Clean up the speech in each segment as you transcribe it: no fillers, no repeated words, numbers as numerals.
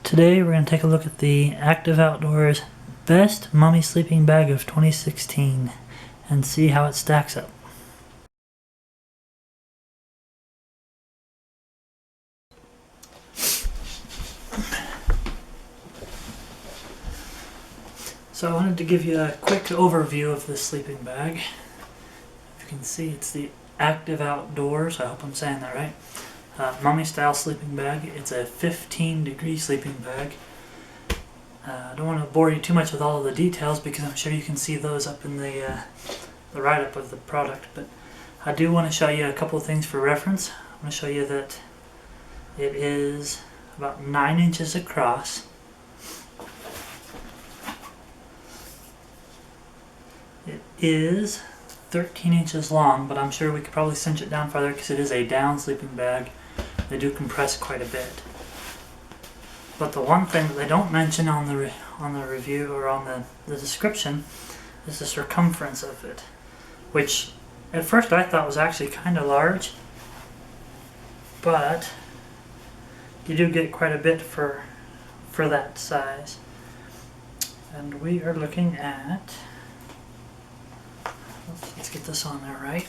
Today we're going to take a look at the Aektiv Outdoors Best Mummy Sleeping Bag of 2016 and see how it stacks up. So I wanted to give you a quick overview of this sleeping bag. If you can see, it's the Aektiv Outdoors, I hope I'm saying that right. Mummy style sleeping bag. It's a 15-degree sleeping bag. I don't want to bore you too much with all of the details because I'm sure you can see those up in the write-up of the product, but I do want to show you a couple of things for reference. I'm going to show you that it is about 9 inches across. It is 13 inches long, but I'm sure we could probably cinch it down farther because it is a down sleeping bag. They do compress quite a bit. But the one thing that they don't mention on the review or on the description is the circumference of it, which at first I thought was actually kind of large, but you do get quite a bit for that size. And we are looking at, let's get this on there right.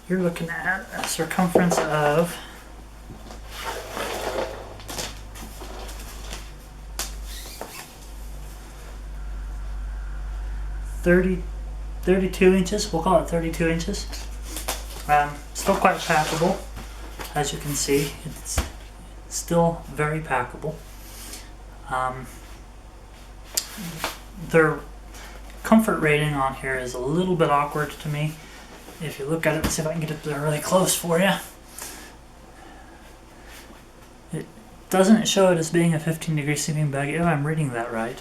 You're looking at a circumference of 32 inches. We'll call it 32 inches. Still quite packable, as you can see. It's still very packable. Their comfort rating on here is a little bit awkward to me. If you look at it, let's see if I can get it there really close for you. It doesn't show it as being a 15-degree sleeping bag, if I'm reading that right.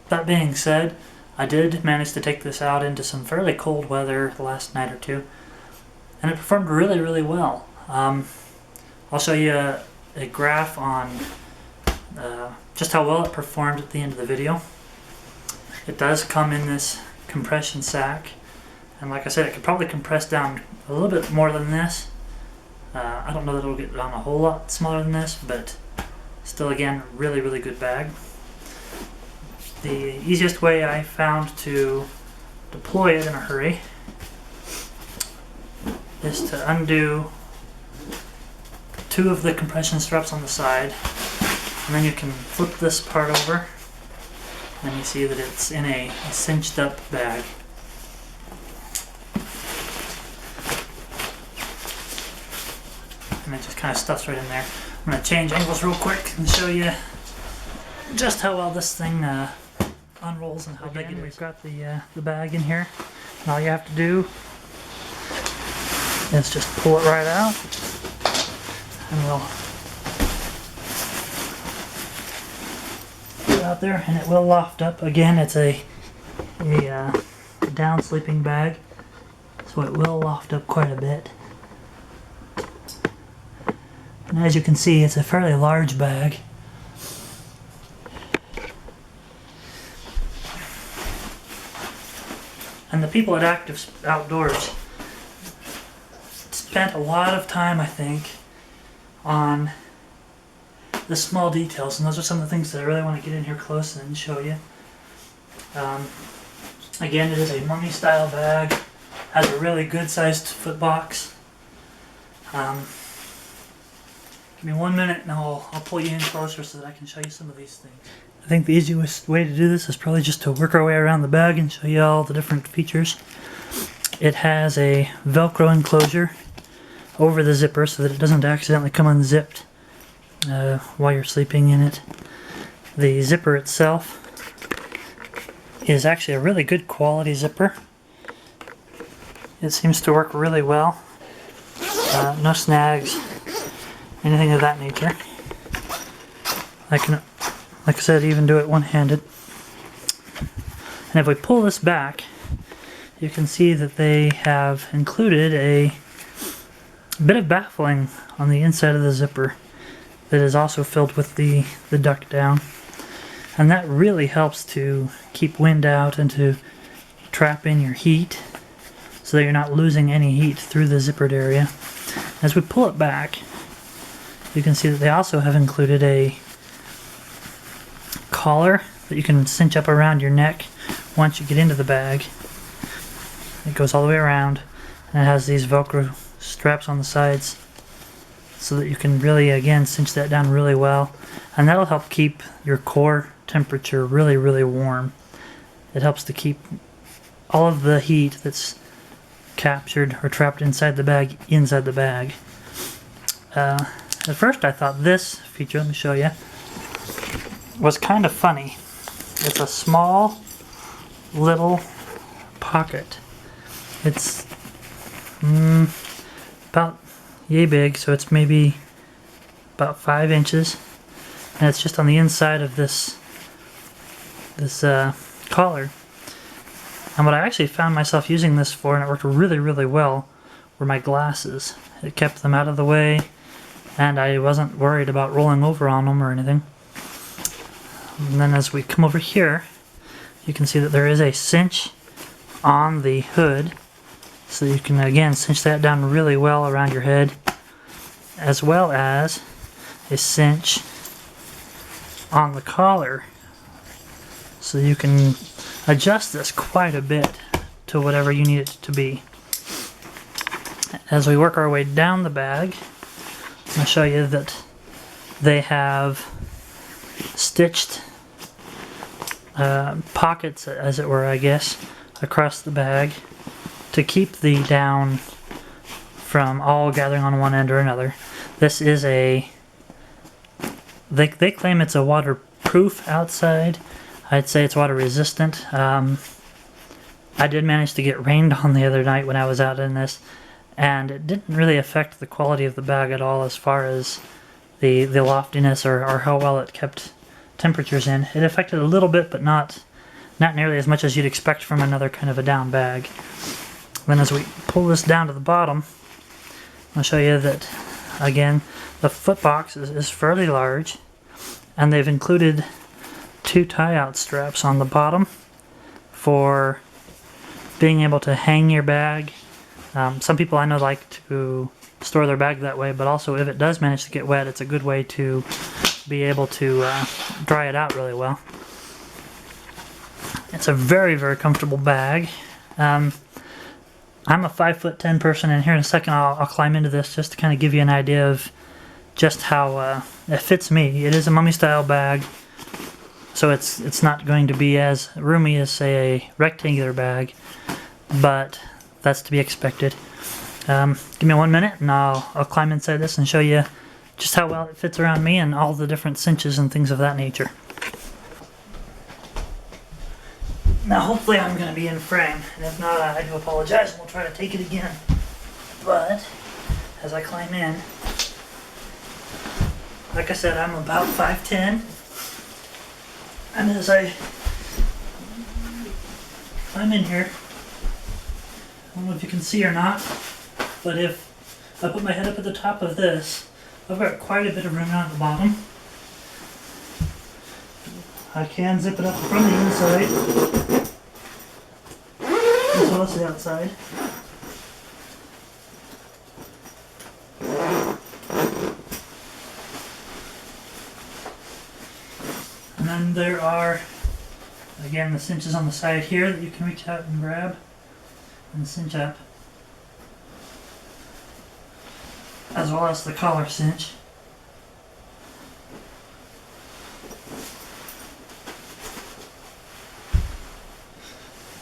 That being said, I did manage to take this out into some fairly cold weather the last night or two, and it performed really, really well. I'll show you a graph on just how well it performed at the end of the video. It does come in this compression sack, and like I said, it could probably compress down a little bit more than this. I don't know that it'll get down a whole lot smaller than this, but still, again, really, really good bag. The easiest way I found to deploy it in a hurry is to undo 2 of the compression straps on the side, and then you can flip this part over and you see that it's in a cinched up bag. And it just kind of stuffs right in there. I'm going to change angles real quick and show you just how well this thing unrolls and how big it is. We've got the bag in here, and all you have to do is just pull it right out, and we'll put it out there, and it will loft up. Again, it's a down sleeping bag, so it will loft up quite a bit. And as you can see, it's a fairly large bag. And the people at Aektiv Outdoors spent a lot of time, I think, on the small details, and those are some of the things that I really want to get in here close and show you. Again, it is a mummy style bag, has a really good sized foot box. Give me 1 minute and I'll pull you in closer so that I can show you some of these things. I think the easiest way to do this is probably just to work our way around the bag and show you all the different features. It has a Velcro enclosure over the zipper so that it doesn't accidentally come unzipped while you're sleeping in it. The zipper itself is actually a really good quality zipper. It seems to work really well. No snags, anything of that nature. Like I said, even do it one-handed. And if we pull this back, you can see that they have included a bit of baffling on the inside of the zipper that is also filled with the duct down. And that really helps to keep wind out and to trap in your heat so that you're not losing any heat through the zippered area. As we pull it back, you can see that they also have included a collar that you can cinch up around your neck once you get into the bag. It goes all the way around, and it has these Velcro straps on the sides so that you can really, again, cinch that down really well, and that'll help keep your core temperature really, really warm. It helps to keep all of the heat that's captured or trapped inside the bag. At first I thought this feature, let me show you, was kind of funny. It's a small little pocket. It's about yay big, so it's maybe about 5 inches, and it's just on the inside of this collar. And what I actually found myself using this for, and it worked really, really well, were my glasses. It kept them out of the way, and I wasn't worried about rolling over on them or anything. And then as we come over here, you can see that there is a cinch on the hood, so you can again cinch that down really well around your head, as well as a cinch on the collar, so you can adjust this quite a bit to whatever you need it to be. As we work our way down the bag, I'm going to show you that they have stitched pockets, as it were, I guess, across the bag to keep the down from all gathering on one end or another. This is they claim it's a waterproof outside. I'd say it's water resistant. I did manage to get rained on the other night when I was out in this, and it didn't really affect the quality of the bag at all as far as the loftiness or how well it kept temperatures in. It affected a little bit, but not nearly as much as you'd expect from another kind of a down bag. Then as we pull this down to the bottom, I'll show you that, again, the foot box is fairly large, and they've included 2 tie-out straps on the bottom for being able to hang your bag. Some people I know like to store their bag that way, but also if it does manage to get wet, it's a good way to be able to dry it out really well. It's a very, very comfortable bag. I'm a 5'10" person, and here in a second I'll climb into this just to kind of give you an idea of just how it fits me. It is a mummy style bag, so it's not going to be as roomy as, say, a rectangular bag, but that's to be expected. Give me 1 minute and I'll climb inside this and show you just how well it fits around me and all the different cinches and things of that nature. Now hopefully I'm going to be in frame, and if not, I do apologize, and we'll try to take it again. But as I climb in, like I said, I'm about 5'10", and as I'm in here, I don't know if you can see or not, but if I put my head up at the top of this, I've got quite a bit of room down at the bottom. I can zip it up from the inside as well as the outside. And then there are, again, the cinches on the side here that you can reach out and grab and cinch up, as well as the collar cinch.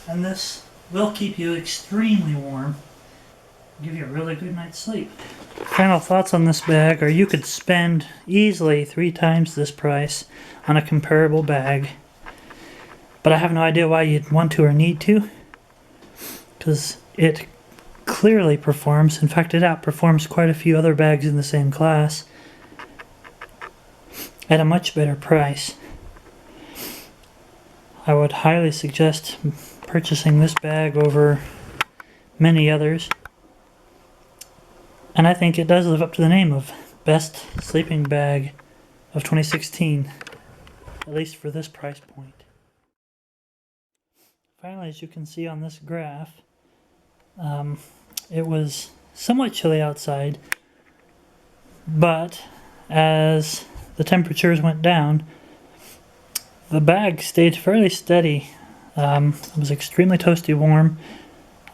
And this will keep you extremely warm, give you a really good night's sleep. Final thoughts on this bag are you could spend easily 3 times this price on a comparable bag, but I have no idea why you'd want to or need to, because it clearly performs. In fact, it outperforms quite a few other bags in the same class at a much better price. I would highly suggest purchasing this bag over many others, and I think it does live up to the name of best sleeping bag of 2016, at least for this price point. Finally, as you can see on this graph, It was somewhat chilly outside, but as the temperatures went down, the bag stayed fairly steady. It was extremely toasty warm.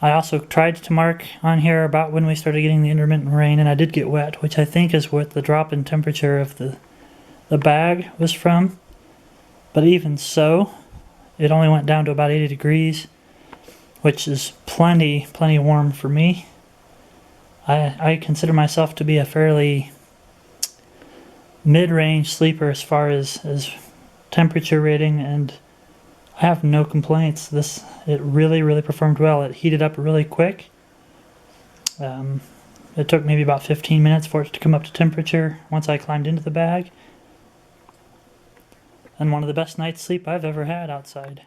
I also tried to mark on here about when we started getting the intermittent rain, and I did get wet, which I think is what the drop in temperature of the bag was from. But even so, it only went down to about 80 degrees, which is plenty warm for me. I consider myself to be a fairly mid-range sleeper as far as temperature rating, and I have no complaints. It really performed well. It heated up really quick. It took maybe about 15 minutes for it to come up to temperature once I climbed into the bag. And one of the best night's sleep I've ever had outside.